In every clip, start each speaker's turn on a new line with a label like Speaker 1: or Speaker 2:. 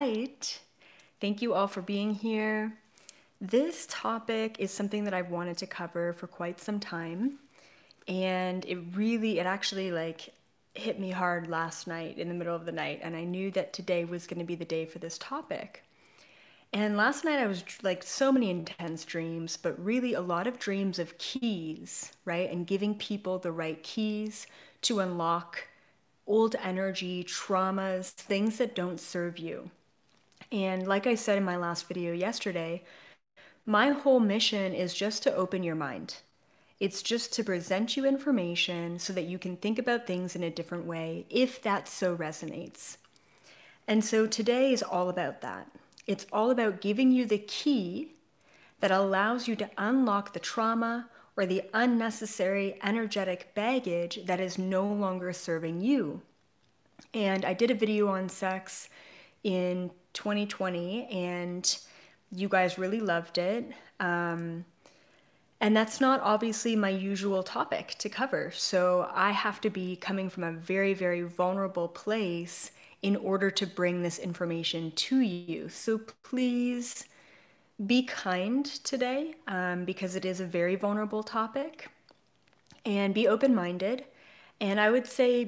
Speaker 1: Right. Thank you all for being here. This topic is something that I've wanted to cover for quite some time, and it actually hit me hard last night in the middle of the night, and I knew that today was going to be the day for this topic. And last night I was like so many intense dreams, but really a lot of dreams of keys, right? And giving people the right keys to unlock old energy, traumas, things that don't serve you. And like I said in my last video yesterday, my whole mission is just to open your mind. It's just to present you information so that you can think about things in a different way if that so resonates. And so today is all about that. It's all about giving you the key that allows you to unlock the trauma or the unnecessary energetic baggage that is no longer serving you. And I did a video on sex in 2020, and you guys really loved it. And that's not obviously my usual topic to cover. So I have to be coming from a very, very vulnerable place in order to bring this information to you. So please be kind today, because it is a very vulnerable topic, and be open-minded. And I would say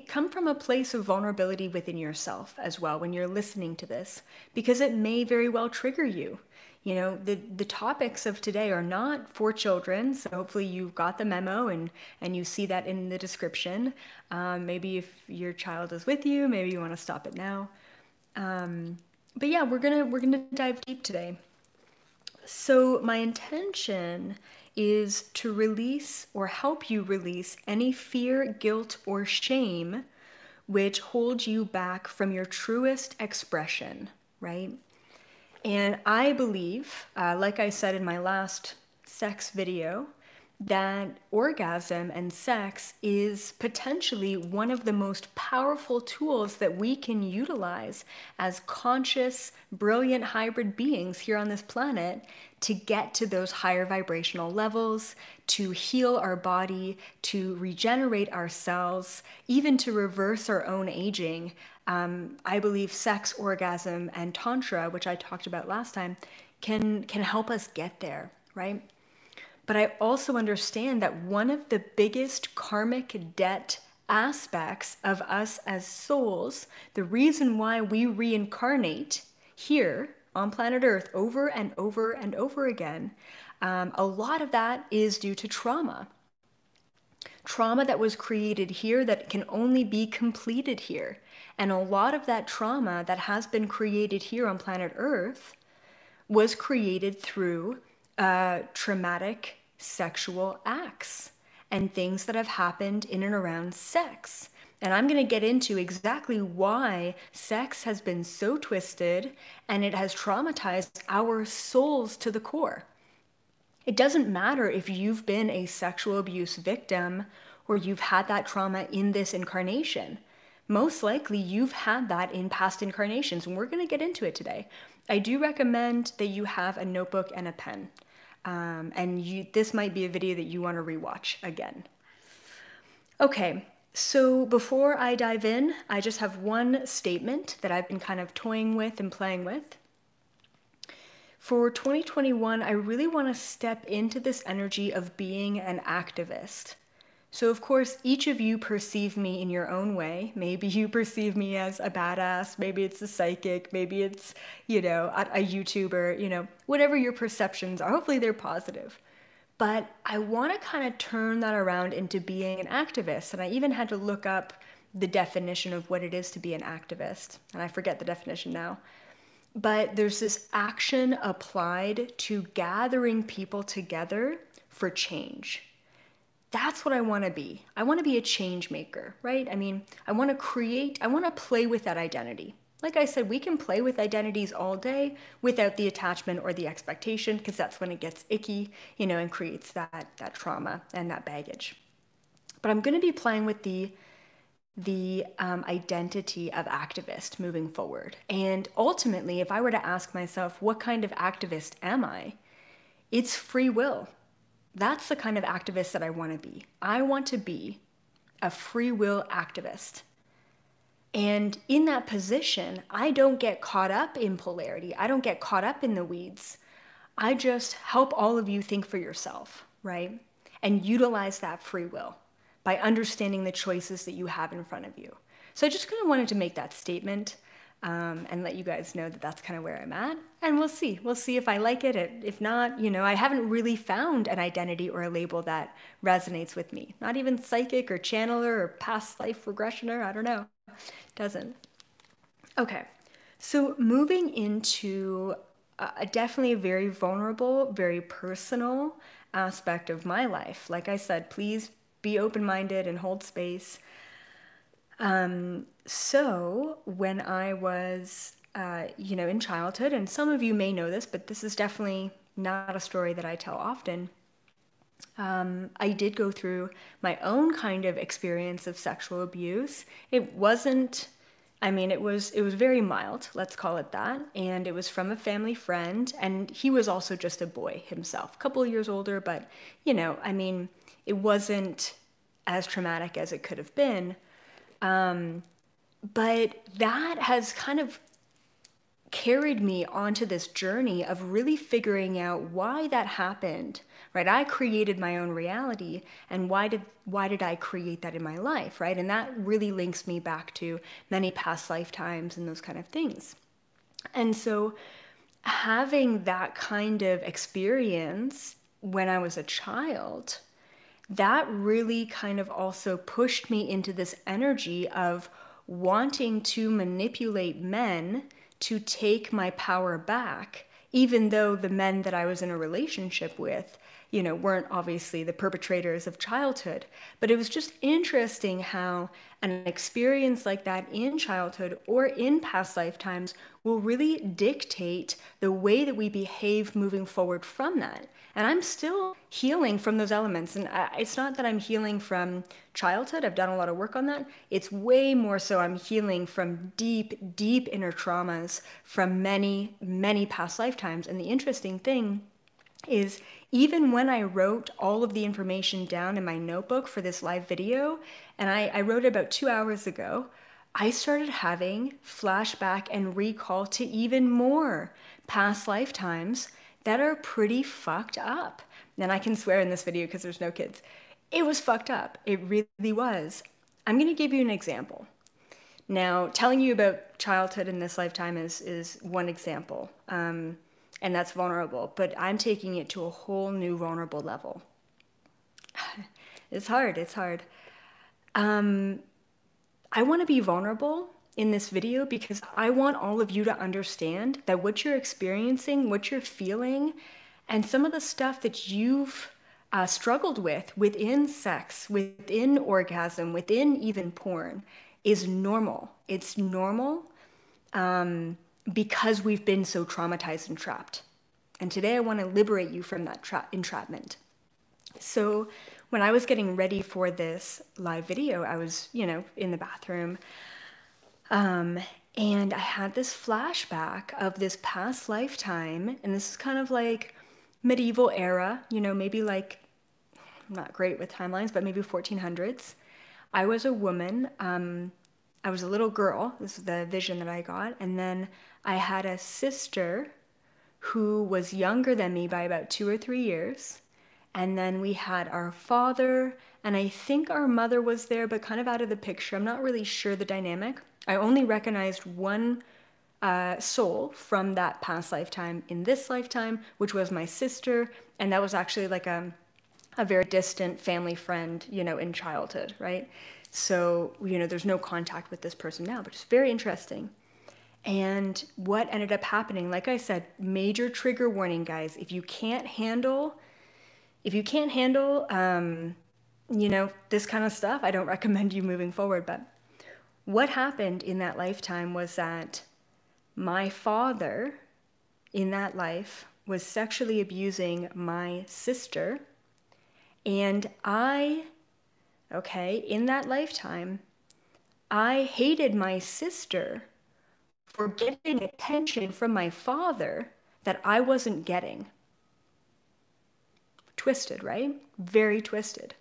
Speaker 1: come from a place of vulnerability within yourself as well when you're listening to this, because it may very well trigger you. You know, the topics of today are not for children, so hopefully you got the memo and you see that in the description. Maybe if your child is with you, maybe you want to stop it now. But yeah, we're gonna dive deep today. So my intention is to release or help you release any fear, guilt, or shame which holds you back from your truest expression, right? And I believe, like I said in my last sex video, that orgasm and sex is potentially one of the most powerful tools that we can utilize as conscious, brilliant hybrid beings here on this planet to get to those higher vibrational levels, to heal our body, to regenerate our cells, even to reverse our own aging. I believe sex, orgasm, and tantra, which I talked about last time, can help us get there, right? But I also understand that one of the biggest karmic debt aspects of us as souls, the reason why we reincarnate here on planet Earth over and over and over again, a lot of that is due to trauma. Trauma that was created here that can only be completed here. And a lot of that trauma that has been created here on planet Earth was created through traumatic sexual acts and things that have happened in and around sex. And I'm going to get into exactly why sex has been so twisted and it has traumatized our souls to the core. It doesn't matter if you've been a sexual abuse victim or you've had that trauma in this incarnation. Most likely you've had that in past incarnations, and we're going to get into it today. I do recommend that you have a notebook and a pen. This might be a video that you want to rewatch again. Okay, so before I dive in, I just have one statement that I've been kind of toying with and playing with. For 2021, I really want to step into this energy of being an activist. So of course, each of you perceive me in your own way. Maybe you perceive me as a badass, maybe it's a psychic, maybe it's, a YouTuber, whatever your perceptions are. Hopefully they're positive. But I want to kind of turn that around into being an activist. And I even had to look up the definition of what it is to be an activist. And I forget the definition now. But there's this action applied to gathering people together for change. That's what I want to be. I want to be a change maker, right? I mean, I want to play with that identity. Like I said, we can play with identities all day without the attachment or the expectation, because that's when it gets icky, and creates that trauma and that baggage. But I'm going to be playing with the identity of activist moving forward. And ultimately, if I were to ask myself, what kind of activist am I? It's free will. That's the kind of activist that I want to be. I want to be a free will activist. And in that position, I don't get caught up in polarity. I don't get caught up in the weeds. I just help all of you think for yourself, right? And utilize that free will by understanding the choices that you have in front of you. So I just kind of wanted to make that statement and let you guys know that that's kind of where I'm at. And we'll see. We'll see if I like it. If not, I haven't really found an identity or a label that resonates with me. Not even psychic or channeler or past life regressioner. I don't know. Doesn't. Okay. So moving into definitely a very vulnerable, very personal aspect of my life. Like I said, please be open-minded and hold space. So when I was, in childhood, and some of you may know this, but this is definitely not a story that I tell often. I did go through my own kind of experience of sexual abuse. It wasn't, it was very mild, let's call it that. And it was from a family friend, and he was also just a boy himself, a couple of years older, but it wasn't as traumatic as it could have been. But that has kind of carried me onto this journey of really figuring out why that happened, right? I created my own reality, and why did I create that in my life, right? And that really links me back to many past lifetimes and those kind of things. And so having that kind of experience when I was a child, that really kind of also pushed me into this energy of wanting to manipulate men to take my power back, even though the men that I was in a relationship with, weren't obviously the perpetrators of childhood. But it was just interesting how an experience like that in childhood or in past lifetimes will really dictate the way that we behave moving forward from that. And I'm still healing from those elements. And it's not that I'm healing from childhood. I've done a lot of work on that. It's way more so I'm healing from deep, deep inner traumas from many, many past lifetimes. And the interesting thing is, even when I wrote all of the information down in my notebook for this live video, and I wrote it about 2 hours ago, I started having flashback and recall to even more past lifetimes that are pretty fucked up. And I can swear in this video because there's no kids. It was fucked up. It really was. I'm going to give you an example. Now, telling you about childhood in this lifetime is one example, and that's vulnerable, but I'm taking it to a whole new vulnerable level. It's hard. I want to be vulnerable in this video because I want all of you to understand that what you're experiencing, what you're feeling, and some of the stuff that you've struggled with within sex, within orgasm, within even porn is normal. It's normal because we've been so traumatized and trapped. And today I want to liberate you from that entrapment. So when I was getting ready for this live video, I was, in the bathroom, and I had this flashback of this past lifetime, and this is kind of like medieval era, maybe like, I'm not great with timelines, but maybe 1400s. I was a woman, I was a little girl, this is the vision that I got, and then I had a sister who was younger than me by about 2 or 3 years. And then we had our father, and I think our mother was there, but kind of out of the picture. I'm not really sure the dynamic. I only recognized one soul from that past lifetime in this lifetime, which was my sister. And that was actually like a very distant family friend, in childhood, right? So, there's no contact with this person now, but it's very interesting. And what ended up happening, like I said, major trigger warning, guys. If you can't handle, this kind of stuff, I don't recommend you moving forward. But what happened in that lifetime was that my father in that life was sexually abusing my sister. And in that lifetime, I hated my sister for getting attention from my father that I wasn't getting. Twisted, right? Very twisted.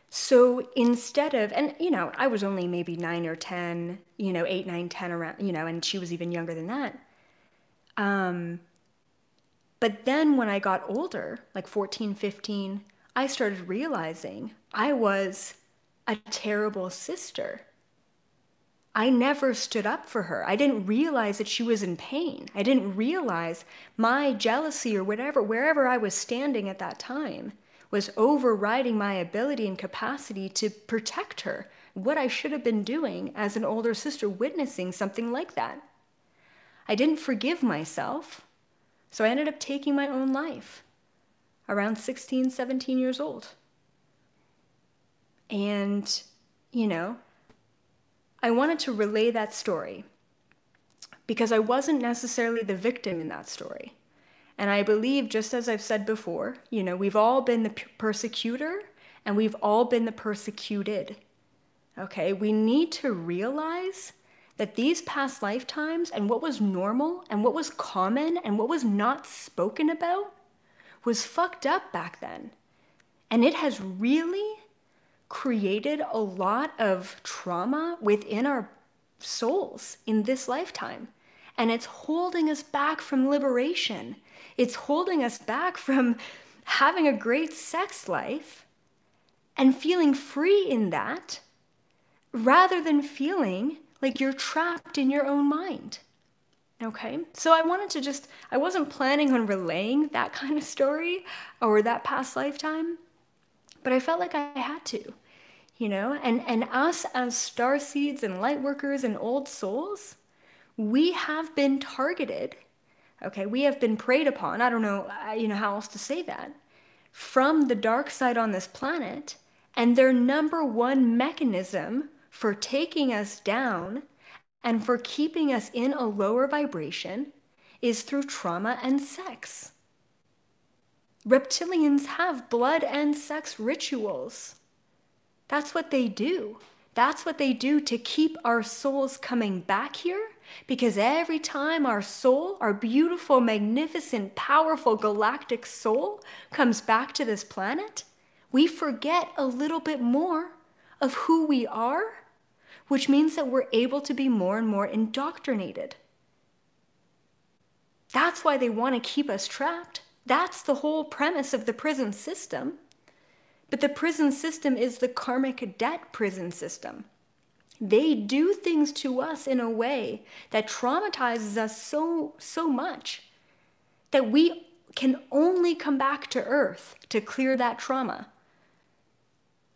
Speaker 1: So instead of, and I was only maybe 9 or 10, 8, 9, 10 around, and she was even younger than that. But then when I got older, like 14, 15, I started realizing I was a terrible sister. I never stood up for her. I didn't realize that she was in pain. I didn't realize my jealousy or whatever, wherever I was standing at that time, was overriding my ability and capacity to protect her. What I should have been doing as an older sister witnessing something like that. I didn't forgive myself, so I ended up taking my own life around 16, 17 years old. And, I wanted to relay that story because I wasn't necessarily the victim in that story. And I believe, just as I've said before, we've all been the persecutor and we've all been the persecuted. Okay, we need to realize that these past lifetimes and what was normal and what was common and what was not spoken about was fucked up back then. And it has really created a lot of trauma within our souls in this lifetime. And it's holding us back from liberation. It's holding us back from having a great sex life and feeling free in that, rather than feeling like you're trapped in your own mind. Okay, so I wasn't planning on relaying that kind of story or that past lifetime, but I felt like I had to, and us as star seeds and light workers and old souls, we have been targeted, okay, we have been preyed upon, I don't know, how else to say that, from the dark side on this planet, and their number one mechanism for taking us down and for keeping us in a lower vibration is through trauma and sex. Reptilians have blood and sex rituals. That's what they do. That's what they do to keep our souls coming back here, because every time our soul, our beautiful, magnificent, powerful galactic soul comes back to this planet, we forget a little bit more of who we are, which means that we're able to be more and more indoctrinated. That's why they want to keep us trapped. That's the whole premise of the prison system. But the prison system is the karmic debt prison system. They do things to us in a way that traumatizes us so much that we can only come back to Earth to clear that trauma.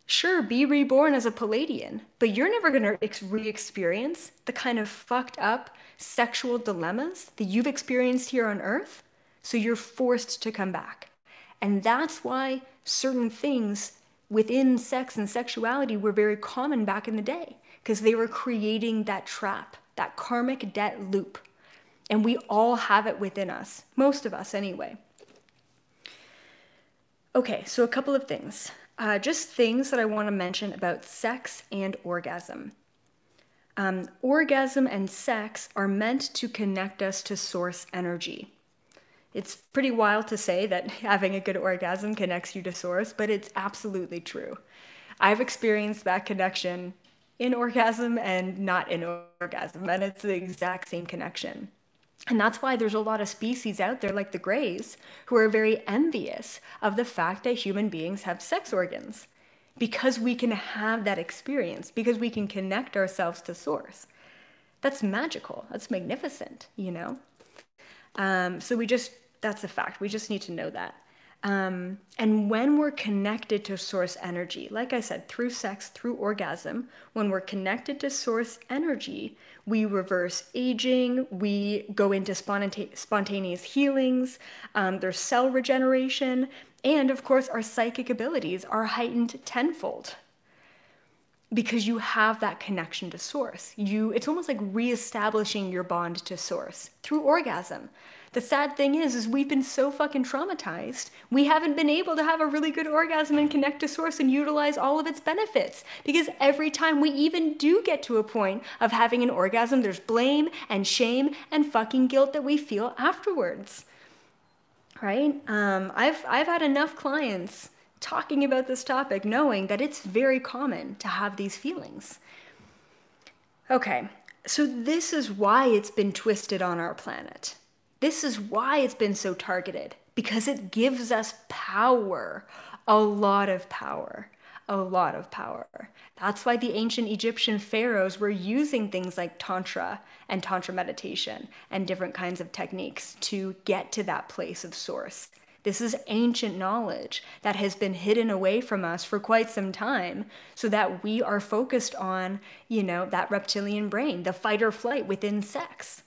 Speaker 1: Sure, be reborn as a Palladian, but you're never going to re-experience the kind of fucked up sexual dilemmas that you've experienced here on Earth, so you're forced to come back. And that's why certain things within sex and sexuality were very common back in the day, because they were creating that trap, that karmic debt loop. And we all have it within us, most of us anyway. Okay, so a couple of things. Just things that I want to mention about sex and orgasm. Orgasm and sex are meant to connect us to source energy. It's pretty wild to say that having a good orgasm connects you to source, but it's absolutely true. I've experienced that connection in orgasm and not in orgasm, and it's the exact same connection. And that's why there's a lot of species out there, like the Greys, who are very envious of the fact that human beings have sex organs, because we can have that experience, because we can connect ourselves to source. That's magical. That's magnificent, So that's a fact. We just need to know that. And when we're connected to source energy, like I said, through sex, through orgasm, when we're connected to source energy, we reverse aging, we go into spontaneous healings, there's cell regeneration, and of course our psychic abilities are heightened tenfold. Because you have that connection to source. It's almost like reestablishing your bond to source through orgasm. The sad thing is we've been so fucking traumatized, we haven't been able to have a really good orgasm and connect to source and utilize all of its benefits. Because every time we even do get to a point of having an orgasm, there's blame and shame and fucking guilt that we feel afterwards. Right? I've had enough clients talking about this topic knowing that it's very common to have these feelings. Okay, so this is why it's been twisted on our planet. This is why it's been so targeted, because it gives us power, a lot of power, a lot of power. That's why the ancient Egyptian pharaohs were using things like Tantra and Tantra meditation and different kinds of techniques to get to that place of source. This is ancient knowledge that has been hidden away from us for quite some time so that we are focused on, that reptilian brain, the fight or flight within sex.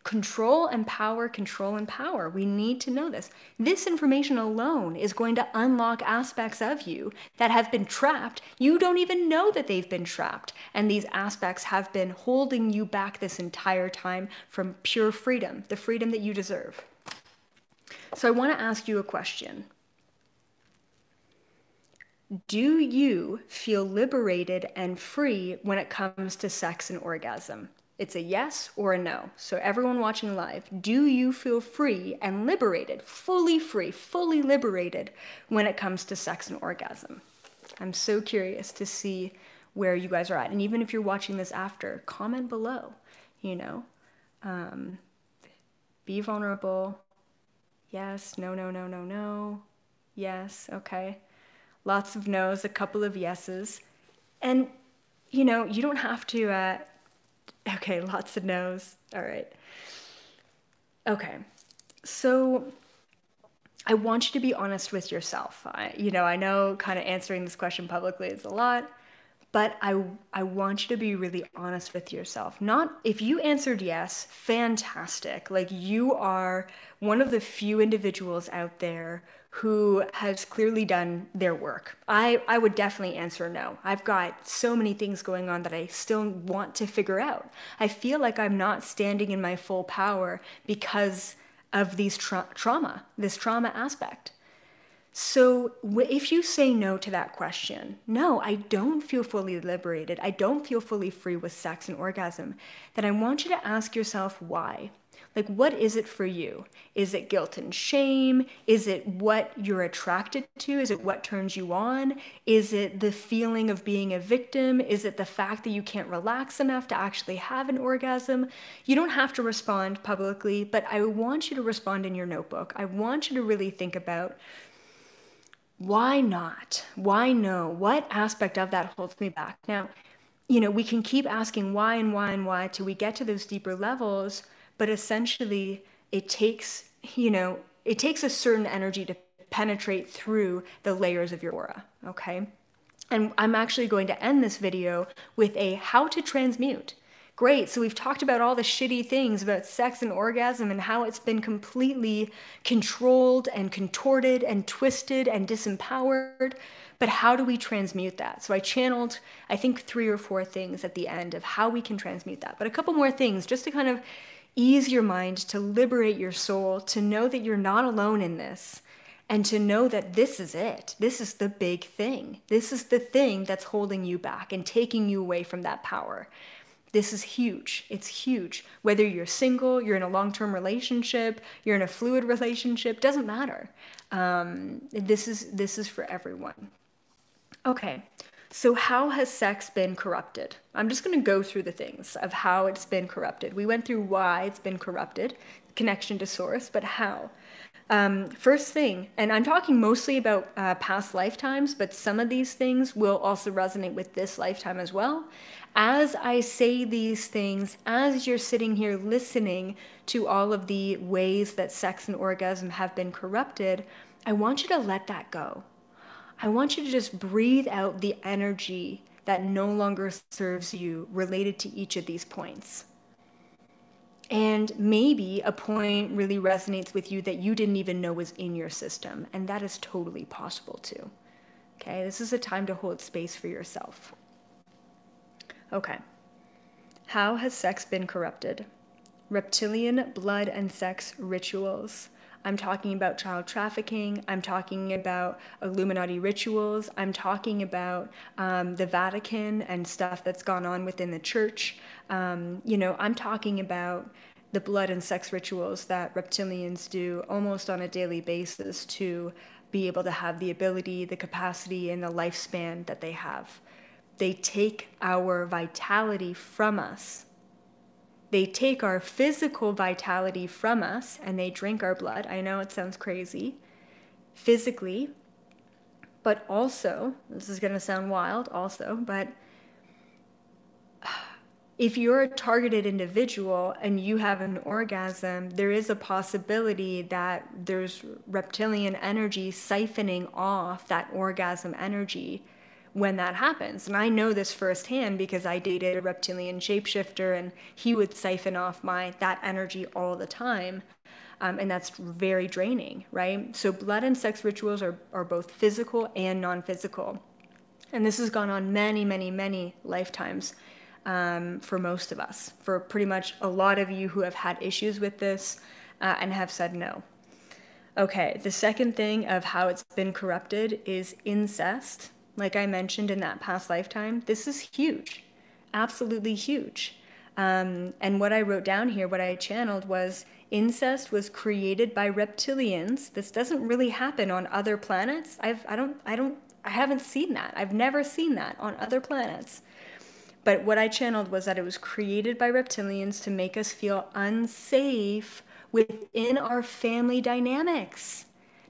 Speaker 1: Control and power, control and power. We need to know this. This information alone is going to unlock aspects of you that have been trapped. You don't even know that they've been trapped. And these aspects have been holding you back this entire time from pure freedom, the freedom that you deserve. So I want to ask you a question. Do you feel liberated and free when it comes to sex and orgasm? It's a yes or a no. So everyone watching live, do you feel free and liberated, fully free, fully liberated when it comes to sex and orgasm? I'm so curious to see where you guys are at. And even if you're watching this after, comment below, be vulnerable. Yes, no, no, no, no, no. Yes, okay. Lots of no's, a couple of yeses. And, you don't have to, okay, lots of no's. All right. Okay. So I want you to be honest with yourself. I know kind of answering this question publicly is a lot, but I want you to be really honest with yourself. Not if you answered yes, fantastic. Like you are one of the few individuals out there who has clearly done their work. I would definitely answer no. I've got so many things going on that I still want to figure out. I feel like I'm not standing in my full power because of these this trauma aspect. So if you say no to that question, no, I don't feel fully liberated, I don't feel fully free with sex and orgasm, then I want you to ask yourself why. Like, what is it for you? Is it guilt and shame? Is it what you're attracted to? Is it what turns you on? Is it the feeling of being a victim? Is it the fact that you can't relax enough to actually have an orgasm? You don't have to respond publicly, but I want you to respond in your notebook. I want you to really think about, why not? Why no? What aspect of that holds me back? Now, we can keep asking why and why and why till we get to those deeper levels, but essentially it takes a certain energy to penetrate through the layers of your aura, okay? And I'm actually going to end this video with a how to transmute. Great, so we've talked about all the shitty things about sex and orgasm and how it's been completely controlled and contorted and twisted and disempowered, but how do we transmute that? So I channeled, I think, 3 or 4 things at the end of how we can transmute that, but a couple more things just to kind of ease your mind, to liberate your soul, to know that you're not alone in this, and to know that this is it. This is the big thing. This is the thing that's holding you back and taking you away from that power. This is huge. It's huge. Whether you're single, you're in a long-term relationship, you're in a fluid relationship, doesn't matter. This is for everyone. Okay, so how has sex been corrupted? I'm just going to go through the things of how it's been corrupted. We went through why it's been corrupted, connection to source, but how? First thing, and I'm talking mostly about past lifetimes, but some of these things will also resonate with this lifetime as well. As I say these things, as you're sitting here listening to all of the ways that sex and orgasm have been corrupted, I want you to let that go. I want you to just breathe out the energy that no longer serves you related to each of these points. And maybe a point really resonates with you that you didn't even know was in your system, and that is totally possible too. Okay, this is a time to hold space for yourself. Okay, how has sex been corrupted? Reptilian blood and sex rituals. I'm talking about child trafficking. I'm talking about Illuminati rituals. I'm talking about the Vatican and stuff that's gone on within the church. I'm talking about the blood and sex rituals that reptilians do almost on a daily basis to be able to have the ability, the capacity, and the lifespan that they have. They take our vitality from us. They take our physical vitality from us and they drink our blood. I know it sounds crazy. Physically, but also, this is going to sound wild also, but if you're a targeted individual and you have an orgasm, there is a possibility that there's reptilian energy siphoning off that orgasm energy when that happens. And I know this firsthand because I dated a reptilian shapeshifter and he would siphon off that energy all the time. And that's very draining, right? So blood and sex rituals are both physical and non-physical. And this has gone on many, many, many lifetimes. For most of us, for pretty much a lot of you who have had issues with this and have said no. Okay, the second thing of how it's been corrupted is incest. Like I mentioned in that past lifetime, this is huge, absolutely huge. And what I wrote down here, what I channeled was incest was created by reptilians. This doesn't really happen on other planets. I haven't seen that. I've never seen that on other planets. But what I channeled was that it was created by reptilians to make us feel unsafe within our family dynamics.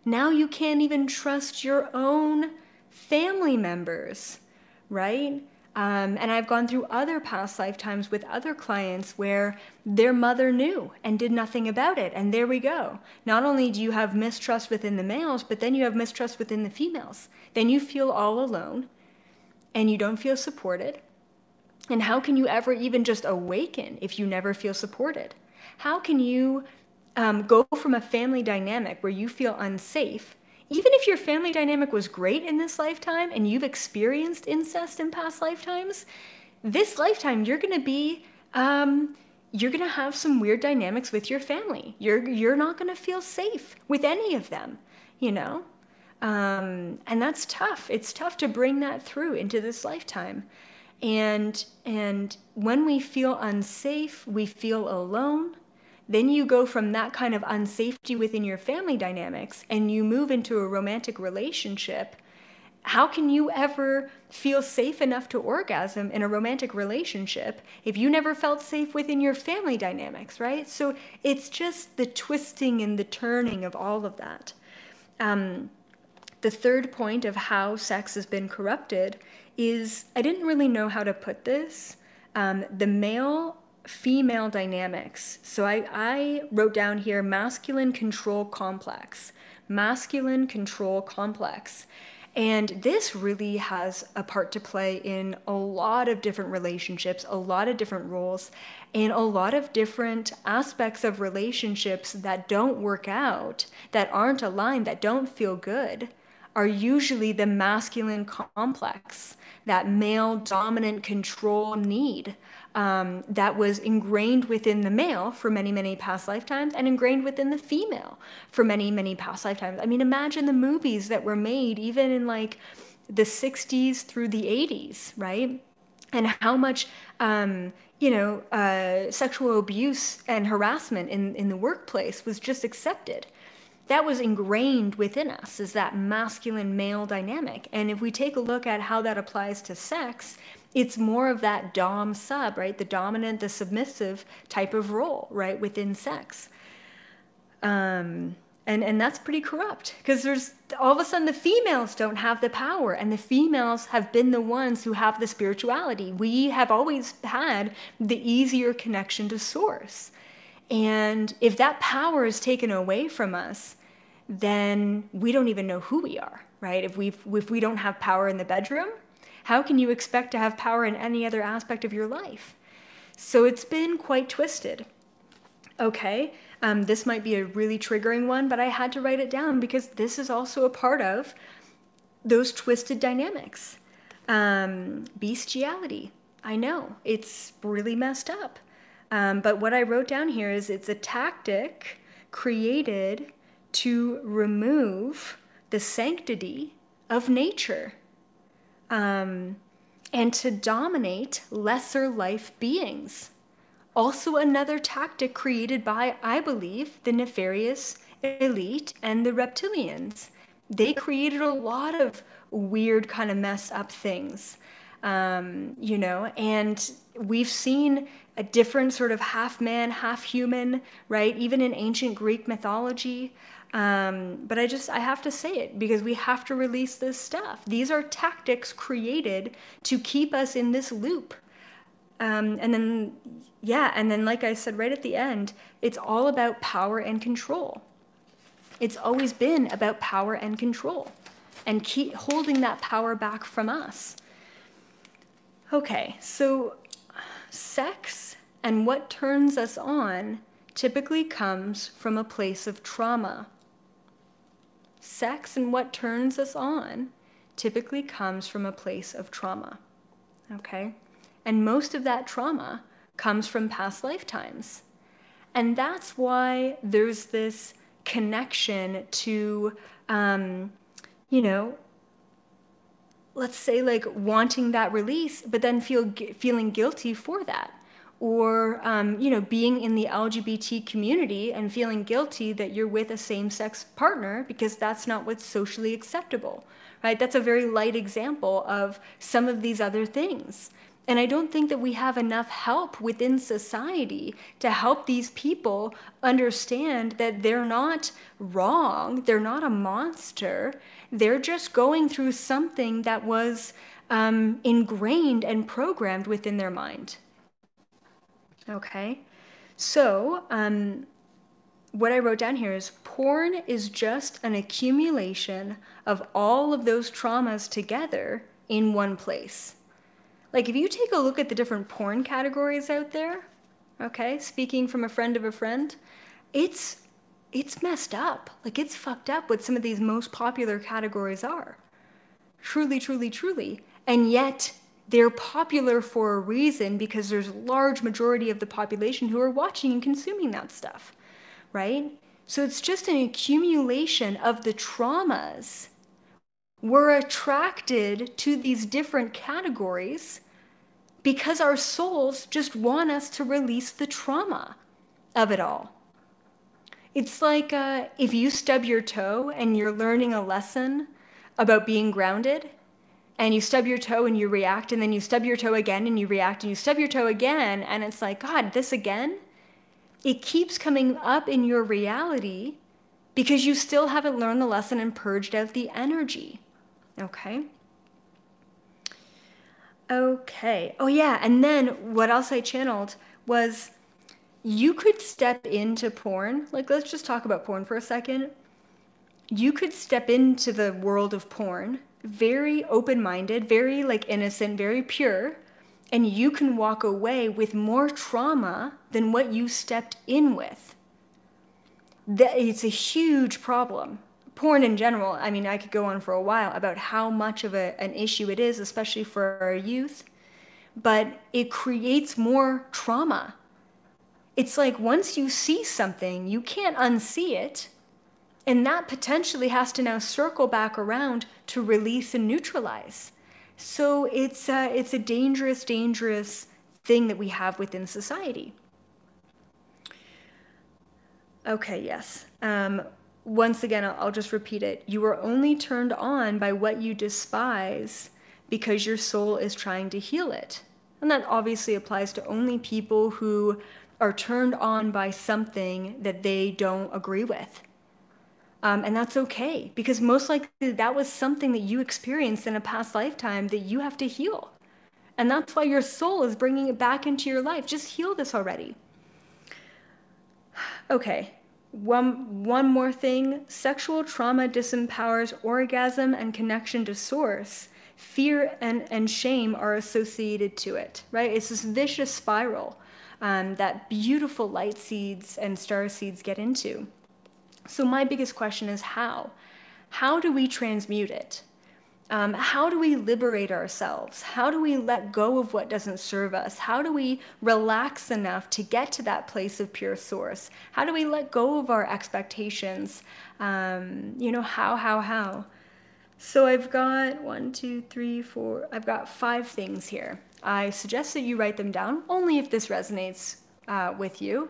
Speaker 1: Now you can't even trust your own family members, right? And I've gone through other past lifetimes with other clients where their mother knew and did nothing about it. And there we go. Not only do you have mistrust within the males, but then you have mistrust within the females. Then you feel all alone and you don't feel supported. And how can you ever even just awaken if you never feel supported? How can you go from a family dynamic where you feel unsafe, even if your family dynamic was great in this lifetime and you've experienced incest in past lifetimes, this lifetime you're going to have some weird dynamics with your family. You're not going to feel safe with any of them, you know? And that's tough. It's tough to bring that through into this lifetime. And when we feel unsafe, we feel alone, then you go from that kind of unsafety within your family dynamics and you move into a romantic relationship. How can you ever feel safe enough to orgasm in a romantic relationship if you never felt safe within your family dynamics, right? So it's just the twisting and the turning of all of that. The third point of how sex has been corrupted is, I didn't really know how to put this, the male-female dynamics. So I wrote down here masculine control complex. Masculine control complex. And this really has a part to play in a lot of different relationships, a lot of different roles, and a lot of different aspects of relationships that don't work out, that aren't aligned, that don't feel good, are usually the masculine complex, that male dominant control need that was ingrained within the male for many, many past lifetimes and ingrained within the female for many, many past lifetimes. I mean, imagine the movies that were made even in like the 60s through the 80s, right? And how much, sexual abuse and harassment in the workplace was just accepted. That was ingrained within us, is that masculine male dynamic. And if we take a look at how that applies to sex, it's more of that dom sub, right? The dominant, the submissive type of role, right, within sex. And that's pretty corrupt because there's all of a sudden the females don't have the power and the females have been the ones who have the spirituality. We have always had the easier connection to source. And if that power is taken away from us, then we don't even know who we are, right? If we don't have power in the bedroom, how can you expect to have power in any other aspect of your life? So it's been quite twisted. Okay, this might be a really triggering one, but I had to write it down because this is also a part of those twisted dynamics. Bestiality. I know, it's really messed up. But what I wrote down here is it's a tactic created to remove the sanctity of nature and to dominate lesser life beings. Also another tactic created by, I believe, the nefarious elite and the reptilians. they created a lot of weird kind of messed up things, you know, and we've seen a different sort of half man, half human, right? Even in ancient Greek mythology. But I have to say it because we have to release this stuff. These are tactics created to keep us in this loop. And then, yeah, and then, like I said right at the end, it's all about power and control. It's always been about power and control and keep holding that power back from us. Okay, so sex and what turns us on typically comes from a place of trauma. Sex and what turns us on typically comes from a place of trauma, okay? And most of that trauma comes from past lifetimes. And that's why there's this connection to, you know, let's say like wanting that release, but then feeling guilty for that. Or, you know, being in the LGBT community and feeling guilty that you're with a same-sex partner because that's not what's socially acceptable, right? That's a very light example of some of these other things. And I don't think that we have enough help within society to help these people understand that they're not wrong, they're not a monster, they're just going through something that was ingrained and programmed within their mind. Okay, so what I wrote down here is porn is just an accumulation of all of those traumas together in one place. Like if you take a look at the different porn categories out there, okay, speaking from a friend of a friend, it's messed up. Like it's fucked up what some of these most popular categories are. Truly, truly, truly. And yet they're popular for a reason because there's a large majority of the population who are watching and consuming that stuff, right? So it's just an accumulation of the traumas. We're attracted to these different categories because our souls just want us to release the trauma of it all. It's like if you stub your toe and you're learning a lesson about being grounded, and you stub your toe and you react, and then you stub your toe again and you react, and you stub your toe again, and it's like, God, this again? It keeps coming up in your reality because you still haven't learned the lesson and purged out the energy, okay? Okay, oh yeah, and then what else I channeled was you could step into porn, like let's just talk about porn for a second. You could step into the world of porn very open-minded, very like innocent, very pure, and you can walk away with more trauma than what you stepped in with. It's a huge problem. Porn in general, I mean, I could go on for a while about how much of an issue it is, especially for our youth, but it creates more trauma. It's like once you see something, you can't unsee it. And that potentially has to now circle back around to release and neutralize. So it's a dangerous, dangerous thing that we have within society. Okay, yes. Once again, I'll just repeat it. You are only turned on by what you despise because your soul is trying to heal it. And that obviously applies to only people who are turned on by something that they don't agree with. And that's okay, because most likely that was something that you experienced in a past lifetime that you have to heal. And that's why your soul is bringing it back into your life. Just heal this already. Okay, one more thing. Sexual trauma disempowers orgasm and connection to source. Fear and shame are associated to it, right? It's this vicious spiral that beautiful light seeds and star seeds get into. So my biggest question is how? How do we transmute it? How do we liberate ourselves? How do we let go of what doesn't serve us? How do we relax enough to get to that place of pure source? How do we let go of our expectations? You know, how? So I've got I've got 5 things here. I suggest that you write them down, only if this resonates with you.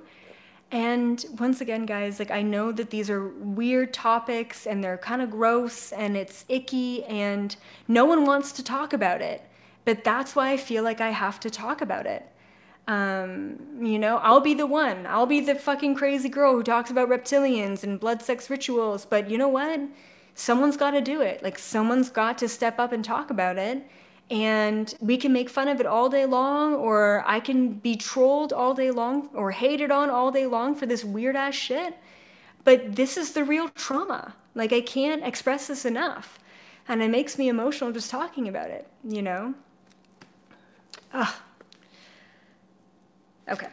Speaker 1: And once again, guys, like I know that these are weird topics and they're kind of gross and it's icky and no one wants to talk about it. But that's why I feel like I have to talk about it. I'll be the one. I'll be the fucking crazy girl who talks about reptilians and blood sex rituals. But you know what? Someone's got to do it. Like, someone's got to step up and talk about it. And we can make fun of it all day long, or I can be trolled all day long or hated on all day long for this weird ass shit. But this is the real trauma. Like, I can't express this enough. And it makes me emotional just talking about it, you know? Ugh. Okay.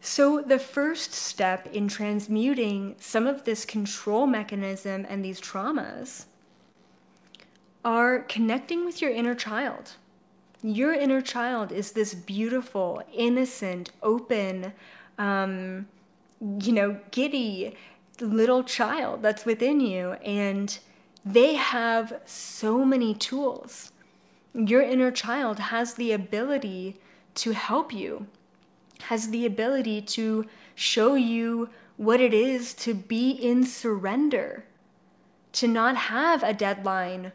Speaker 1: So the first step in transmuting some of this control mechanism and these traumas are connecting with your inner child. Your inner child is this beautiful, innocent, open, giddy little child that's within you, and they have so many tools. Your inner child has the ability to help you, has the ability to show you what it is to be in surrender, to not have a deadline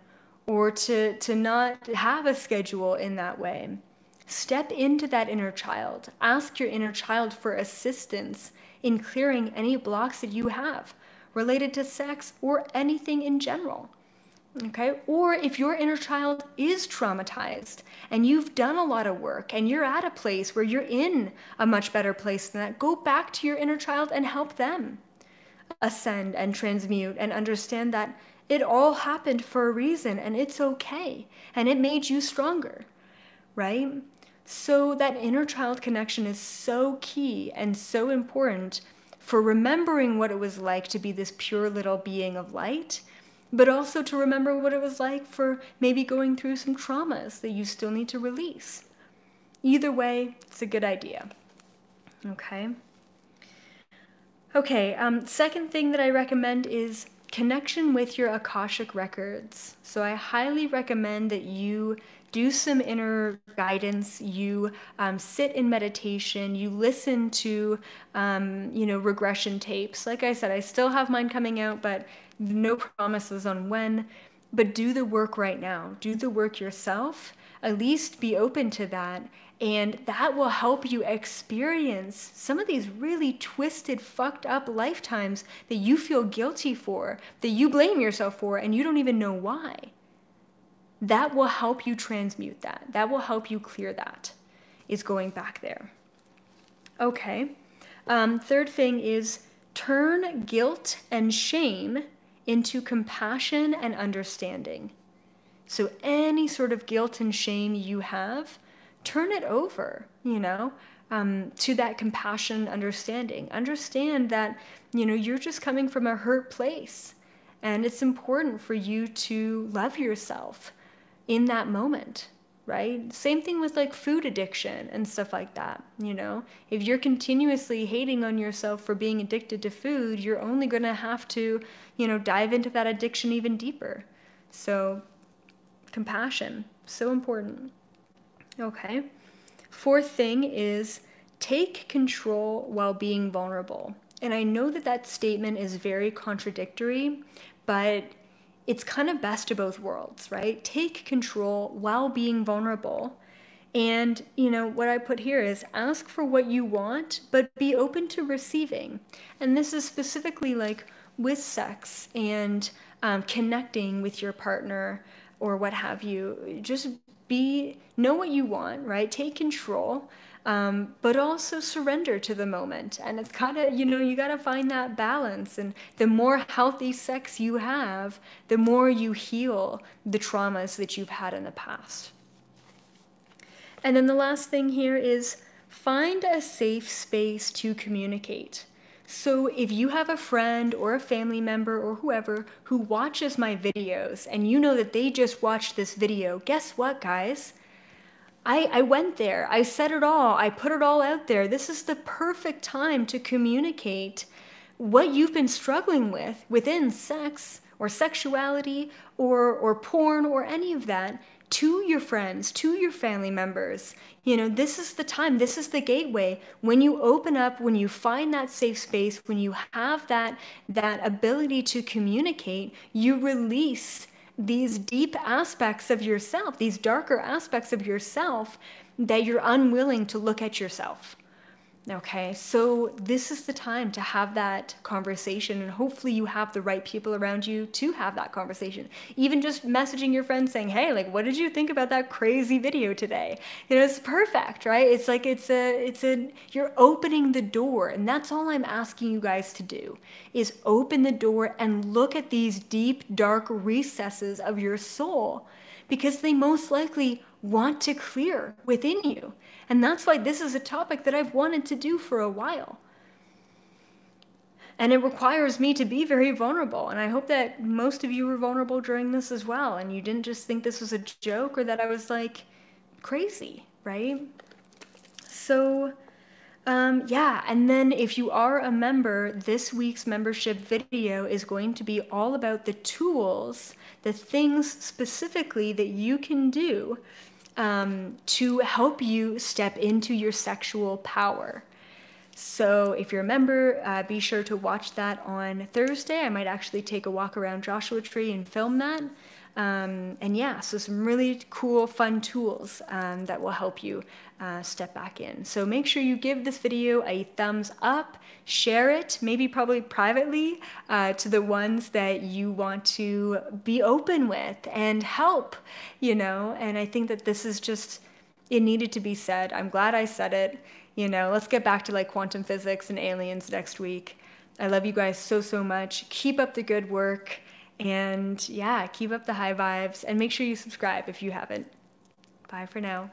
Speaker 1: or to not have a schedule in that way. Step into that inner child. Ask your inner child for assistance in clearing any blocks that you have related to sex or anything in general. Okay? Or if your inner child is traumatized and you've done a lot of work and you're at a place where you're in a much better place than that, go back to your inner child and help them ascend and transmute and understand that it all happened for a reason and it's okay and it made you stronger, right? So that inner child connection is so key and so important for remembering what it was like to be this pure little being of light, but also to remember what it was like for maybe going through some traumas that you still need to release. Either way, it's a good idea. Okay? Okay, second thing that I recommend is connection with your Akashic records. So I highly recommend that you do some inner guidance, you sit in meditation, you listen to, regression tapes. Like I said, I still have mine coming out, but no promises on when. But do the work right now. Do the work yourself. At least be open to that. And that will help you experience some of these really twisted, fucked up lifetimes that you feel guilty for, that you blame yourself for, and you don't even know why. That will help you transmute that. That will help you clear that, is going back there. Okay. Third thing is turn guilt and shame into compassion and understanding. So any sort of guilt and shame you have, turn it over, to that compassion, understanding. Understand that, you're just coming from a hurt place. And it's important for you to love yourself in that moment, right? Same thing with like food addiction and stuff like that, If you're continuously hating on yourself for being addicted to food, you're only going to have to, dive into that addiction even deeper. So compassion, so important. Okay. Fourth thing is take control while being vulnerable. And I know that that statement is very contradictory, but it's kind of best of both worlds, right? Take control while being vulnerable. And, what I put here is ask for what you want, but be open to receiving. And this is specifically like with sex and connecting with your partner or what have you. Just know what you want, right? Take control, but also surrender to the moment. And it's kind of, you got to find that balance. And the more healthy sex you have, the more you heal the traumas that you've had in the past. And then the last thing here is find a safe space to communicate. So if you have a friend or a family member or whoever who watches my videos and you know that they just watched this video, guess what, guys? I went there. I said it all. I put it all out there. This is the perfect time to communicate what you've been struggling with within sex or sexuality or porn or any of that. to your friends, to your family members. You know, this is the time, this is the gateway. When you open up, when you find that safe space, when you have that ability to communicate, you release these deep aspects of yourself, these darker aspects of yourself that you're unwilling to look at yourself. Okay, so this is the time to have that conversation, and hopefully you have the right people around you to have that conversation. Even just messaging your friends saying, hey, like, what did you think about that crazy video today? You know, it's perfect, right? It's like, you're opening the door, and that's all I'm asking you guys to do, is open the door and look at these deep, dark recesses of your soul, because they most likely want to clear within you. And that's why this is a topic that I've wanted to do for a while. And it requires me to be very vulnerable. And I hope that most of you were vulnerable during this as well. And you didn't just think this was a joke or that I was like crazy, right? So, yeah. And then if you are a member, this week's membership video is going to be all about the tools, the things specifically that you can do to help you step into your sexual power. So if you're a member, be sure to watch that on Thursday. I might actually take a walk around Joshua Tree and film that. And yeah, so some really cool, fun tools that will help you step back in. So make sure you give this video a thumbs up, share it, maybe probably privately to the ones that you want to be open with and help, you know. And I think that this is just, it needed to be said. I'm glad I said it. You know, let's get back to like quantum physics and aliens next week. I love you guys so, so much. Keep up the good work. And yeah, keep up the high vibes and make sure you subscribe if you haven't. Bye for now.